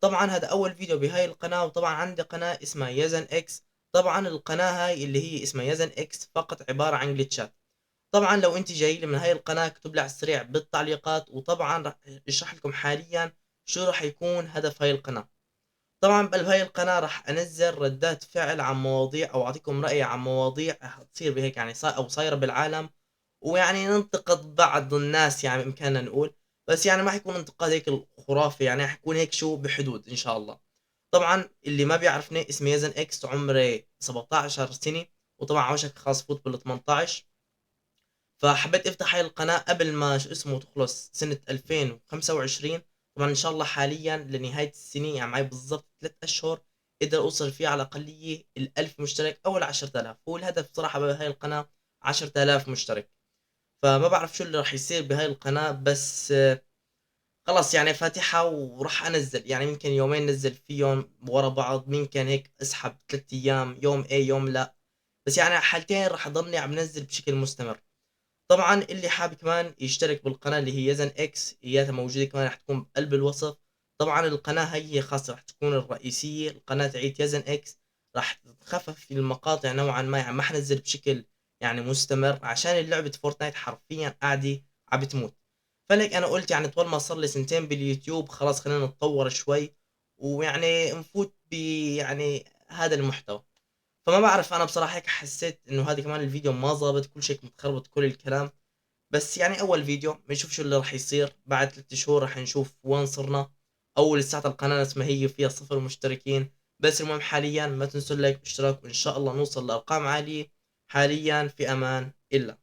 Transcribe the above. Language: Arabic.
طبعا هذا اول فيديو بهاي القناة، وطبعا عندي قناة اسمها يزن اكس. طبعا القناة هاي اللي هي اسمها يزن اكس فقط عبارة عن جلitchات. طبعا لو انت جاي لي من هاي القناة اكتب لي على السريع بالتعليقات، وطبعا راح اشرح لكم حاليا شو راح يكون هدف هاي القناة. طبعا بهاي القناة راح انزل ردات فعل عن مواضيع، او اعطيكم رأيي عن مواضيع تصير بهيك يعني او صايرة بالعالم، ويعني ننتقد بعض الناس يعني بامكاننا نقول. بس يعني ما حيكون انتقاد هيك الخرافي، يعني حيكون هيك شو بحدود ان شاء الله. طبعا اللي ما بيعرفني اسمي يزن اكس، عمري 17 سنة، وطبعا عوشك خاص فوت بال 18. فحبيت افتح هاي القناة قبل ما شو اسمه تخلص سنة 2025. طبعا ان شاء الله حاليا لنهاية السنة يعني معي بالضبط 3 اشهر اقدر اوصل فيه على الاقلية ال1000 مشترك او ال10000. هو الهدف صراحة بهاي القناة 10000 مشترك. فما بعرف شو اللي راح يصير بهاي القناة، بس خلاص يعني فاتحها وراح انزل، يعني يمكن يومين نزل فيهم ورا بعض، يمكن هيك اسحب 3 ايام يوم ايه يوم لا. بس يعني حالتين راح اضلني عم نزل بشكل مستمر. طبعا اللي حابب كمان يشترك بالقناة اللي هي يزن اكس، اياتها موجودة كمان راح تكون بقلب الوصف. طبعا القناة هي خاصة راح تكون الرئيسية، القناة تعيد يزن اكس. راح تخفف في المقاطع نوعا ما، يعني ما حنزل بشكل يعني مستمر، عشان اللعبة فورتنايت حرفيا قاعدة عم بتموت. فلك انا قلت يعني طول ما صار لي سنتين باليوتيوب خلاص خلينا نتطور شوي، ويعني نفوت ب يعني هذا المحتوى. فما بعرف انا بصراحة هيك حسيت انه هذا كمان الفيديو ما ظابط، كل شيء متخربط كل الكلام. بس يعني اول فيديو بنشوف شو اللي راح يصير. بعد 3 شهور راح نشوف وين صرنا. اول لساتها القناة نفس ما هي فيها 0 مشتركين. بس المهم حاليا ما تنسوا اللايك والاشتراك، وان شاء الله نوصل لارقام عالية. حاليا في امان الله.